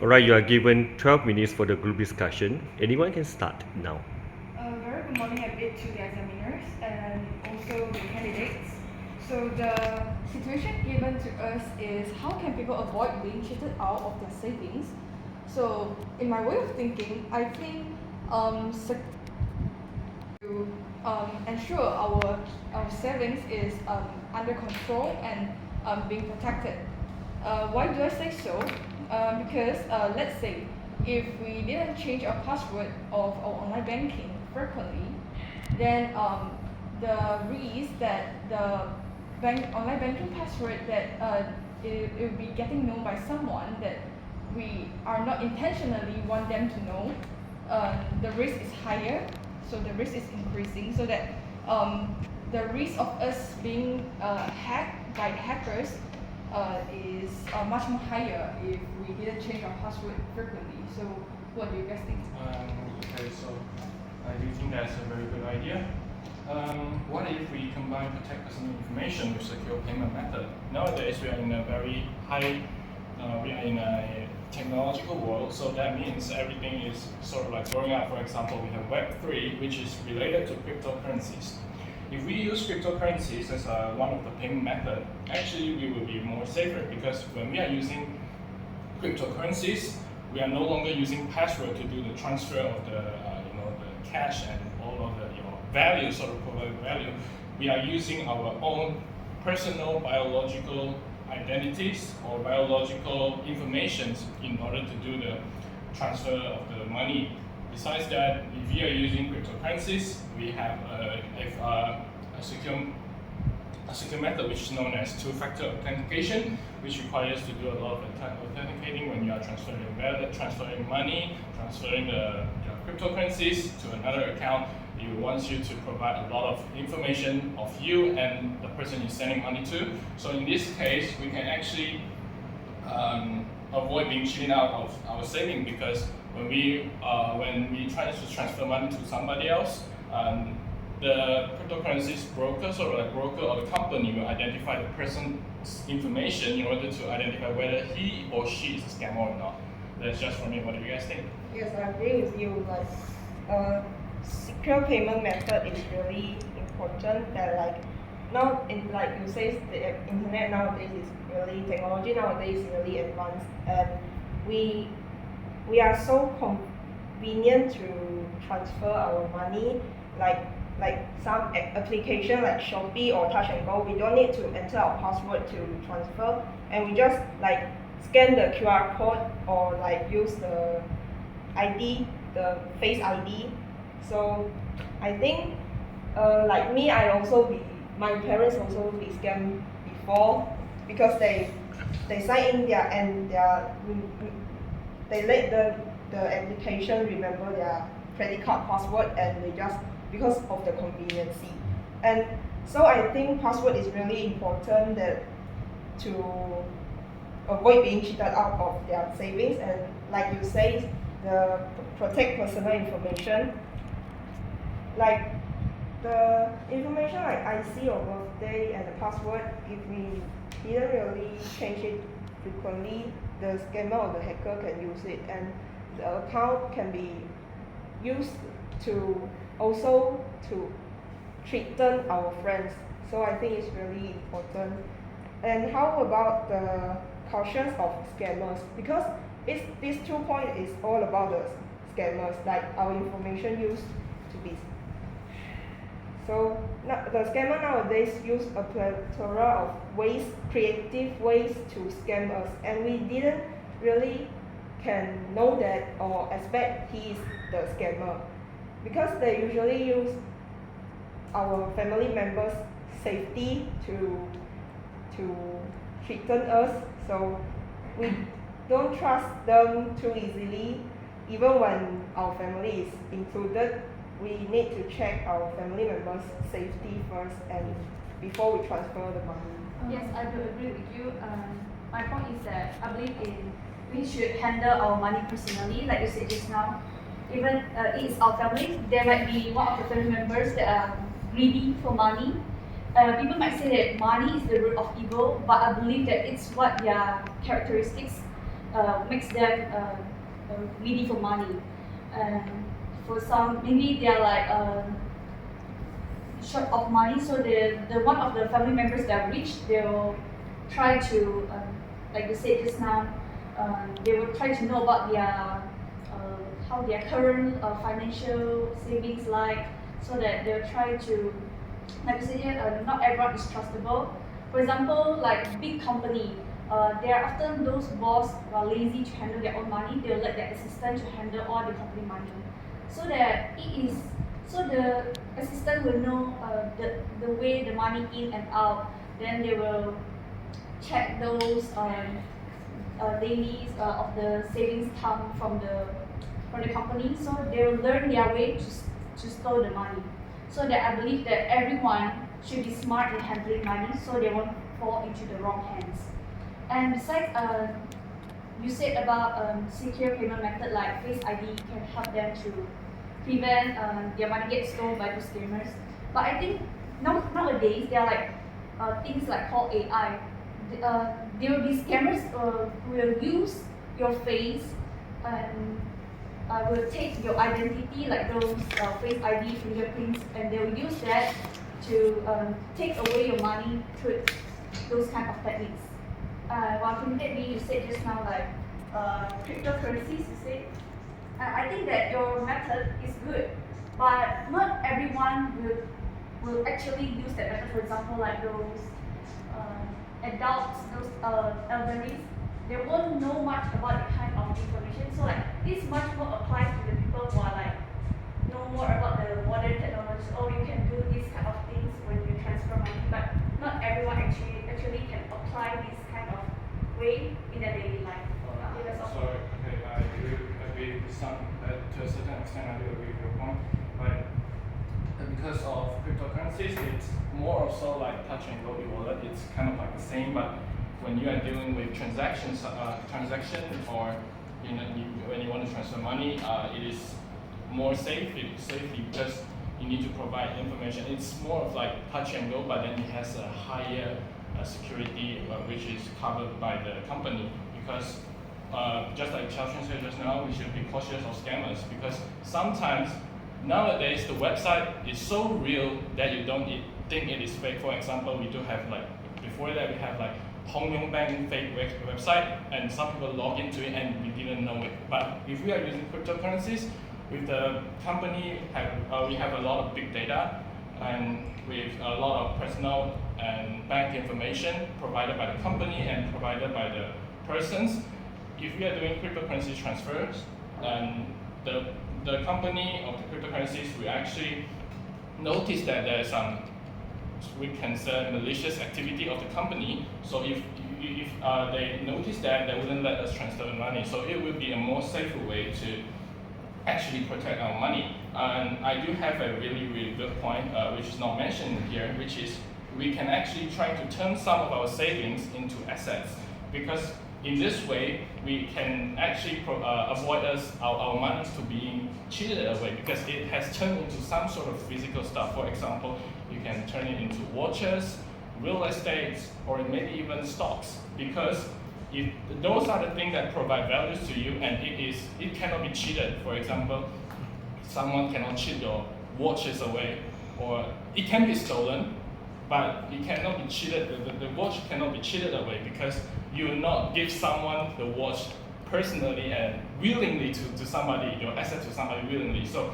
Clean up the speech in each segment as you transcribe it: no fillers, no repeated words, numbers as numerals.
Alright, you are given 12 minutes for the group discussion. Anyone can start now. Very good morning and bid to the examiners and also the candidates. So the situation given to us is how can people avoid being cheated out of their savings? So in my way of thinking, I think to ensure our savings is under control and being protected. Why do I say so? Because let's say if we didn't change our password of our online banking frequently, then the risk that the online banking password that it will be getting known by someone that we are not intentionally want them to know, the risk is higher, so the risk is increasing, so that the risk of us being hacked by hackers is much more higher if we didn't change our password frequently. So what do you guys think? Okay, so I do think that's a very good idea. What if we combine protect personal information with secure payment method? Nowadays we are in a very we are in a technological world, so that means everything is sort of like growing up. For example, we have Web3, which is related to cryptocurrencies. If we use cryptocurrencies as one of the payment method, actually we will be more safer, because when we are using cryptocurrencies, we are no longer using password to do the transfer of the the cash and all of the value, sort of provided value. We are using our own personal biological identities or biological information in order to do the transfer of the money. Besides that, if we are using cryptocurrencies, we have a secure method which is known as two-factor authentication, which requires to do a lot of authenticating when you are transferring money, transferring the cryptocurrencies to another account. It wants you to provide a lot of information of you and the person you're sending money to. So in this case, we can actually avoid being cheated out of our saving, because when we try to transfer money to somebody else, the cryptocurrencies broker, sort of like broker or the company, will identify the person's information in order to identify whether he or she is a scammer or not. That's just from me. What do you guys think? Yes, I agree with you. Secure payment method is really important. That now, like you say, the internet nowadays is really technology nowadays is really advanced, and we are so convenient to transfer our money. Like some application like Shopee or Touch and Go, we don't need to enter our password to transfer, and we just scan the QR code or use the ID, the Face ID. So I think like me, my parents also be scammed before, because they sign in they let the application remember their credit card password, and they just, because of the conveniency. And so I think password is really important to avoid being cheated out of their savings. And like you say, the protect personal information, like the information like IC or birthday and the password, if we didn't really change it frequently, the scammer or the hacker can use it, and the account can be used to also to threaten our friends. So I think it's really important. And how about the cautions of scammers? Because these 2 points is all about the scammers, like our information used to be. So the scammer nowadays use a plethora of ways, creative ways to scam us, and we didn't really can know that or expect he is the scammer, because they usually use our family members' safety to threaten us. So we don't trust them too easily. Even when our family is included, we need to check our family members' safety first, and before we transfer the money. Yes, I do agree with you. My point is that I believe we should handle our money personally, like you said just now. Even it's our family, there might be one of the family members that are greedy for money. People might say that money is the root of evil, but I believe that it's what their characteristics. makes them greedy for money. And for some, maybe they are like short of money, so the one of the family members that are rich, they will try to, like you said just now, they will try to know about their how their current financial savings like, so that they'll try to, like I said, not everyone is trustable. For example, like big company, they are often those boss who are lazy to handle their own money. They'll let their assistant to handle all the company money, so that the assistant will know the way the money in and out. Then they will check those dailies of the savings come from the company, so they will learn their way to store the money. So that I believe that everyone should be smart in handling money, so they won't fall into the wrong hands. And besides, you said about secure payment method like Face ID can help them to prevent their money get stolen by those scammers. But I think nowadays there are like things like called AI. There will be scammers who will use your face and will take your identity, like those Face ID fingerprints, and they will use that to take away your money through those kind of techniques. While immediately you said just now like cryptocurrencies, you said, I think that your method is good, but not everyone will actually use that method. For example, like those adults, those elderly, they won't know much about that kind of information. So like this much more applies to the people who are like know more about the modern technology. Oh, you can do these kind of things when you transfer money, but not everyone actually can apply this kind of way in their daily life. Yeah, that's all. So, okay, I do agree with some, to a certain extent I do agree with your point, but because of cryptocurrencies, it's more also like touch and go e-wallet. It's kind of like the same, but when you are dealing with transaction or when you want to transfer money, it is more safely because you need to provide information. It's more of like touch and go, but then it has a higher security which is covered by the company, because just like Xiao said just now, we should be cautious of scammers, because sometimes nowadays the website is so real that you don't think it is fake. For example, we do have like, before that we have like Hong Yong Bank fake website, and some people log into it and we didn't know it. But if we are using cryptocurrencies, with the company, we have a lot of big data, and with a lot of personal and bank information provided by the company and provided by the persons. If we are doing cryptocurrency transfers, and the company of the cryptocurrencies will actually notice that there is some, we can say, malicious activity of the company. So if they notice that, they wouldn't let us transfer the money. So it will be a more safer way to actually protect our money. And I do have a really good point, which is not mentioned here, which is we can actually try to turn some of our savings into assets, because in this way we can actually avoid our money to being cheated away, because it has turned into some sort of physical stuff. For example, you can turn it into watches, real estate, or maybe even stocks, because if those are the things that provide values to you, and it cannot be cheated. For example, someone cannot cheat your watches away, or it can be stolen, but it cannot be cheated. The watch cannot be cheated away, because you will not give someone the watch personally and willingly to somebody, your asset to somebody willingly. So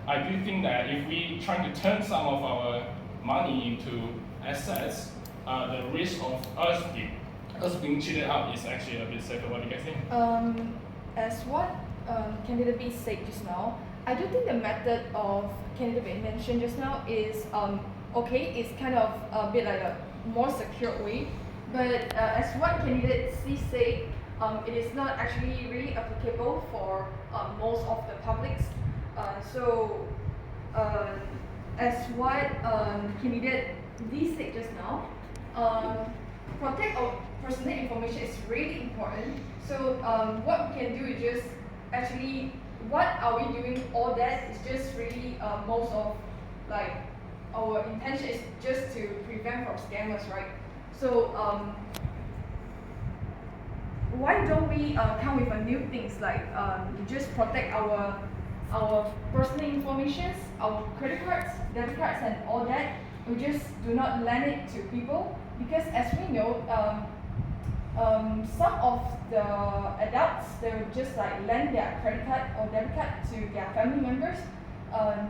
I do think that if we try to turn some of our money into assets, the risk of us being cheated out is actually a bit safer. What do you guys think? As what Candidate B said just now, I do think the method of Candidate B mentioned just now is okay. It's kind of a bit like a more secure way, but as what Candidate C said, it is not actually really applicable for most of the publics. So as what Candidate D said just now, protect our personal information is really important. So what we can do is just actually, what are we doing? All that is just really most of like our intention is just to prevent from scammers, right? So why don't we come with a new things like just protect our personal information, our credit cards, debit cards, and all that. We just do not lend it to people because, as we know, some of the adults, they will just like lend their credit card or debit card to their family members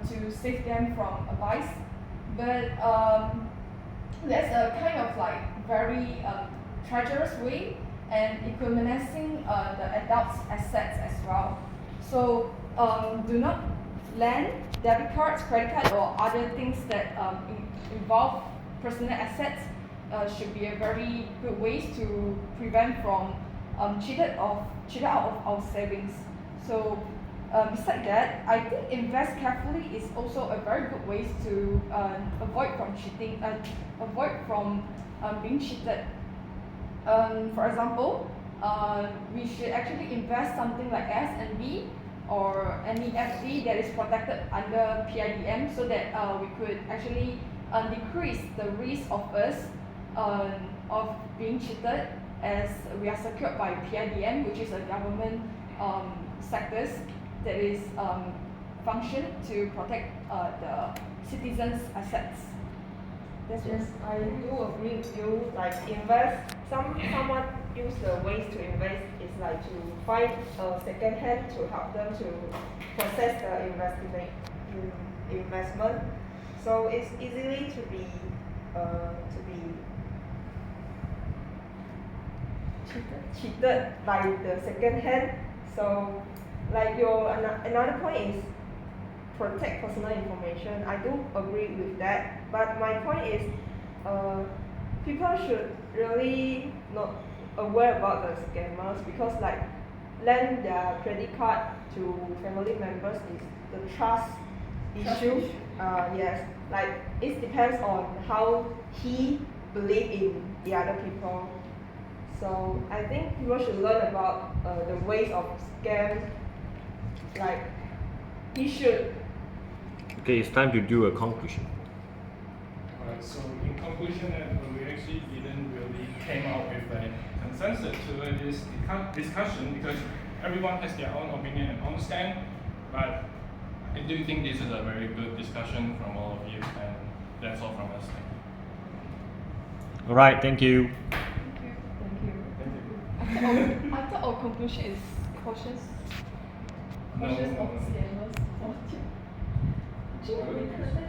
to save them from a vice. But that's a kind of like very treacherous way and economizing the adults' assets as well. So do not lend debit cards, credit cards, or other things that involve personal assets. Should be a very good way to prevent from cheated out of our savings. So besides that, I think invest carefully is also a very good way to avoid from cheating, avoid from being cheated. For example, we should actually invest something like S&B or any FD that is protected under PIDM so that we could actually decrease the risk of us of being cheated, as we are secured by PIDM, which is a government sectors that is function to protect the citizens' assets. Yes, I do agree with you. Like invest, someone use the ways to invest is like to find a second hand to help them to process the investment. So it's easily to be cheated by the second hand. So like another point is protect personal information. I do agree with that, but my point is people should really not aware about the scammers because like lend their credit card to family members is the trust issue. Yes, like it depends on how he believe in the other people. So I think people should learn about the ways of scam. Like he should. Okay, it's time to do a conclusion. Alright, so in conclusion, we actually didn't really came out with a consensus to this discussion because everyone has their own opinion and own stand. But I do think this is a very good discussion from all of you, and that's all from us. All right, thank you. I thought our conclusion is cautious. No, Cautious no, of no. scammers. 就我们可能在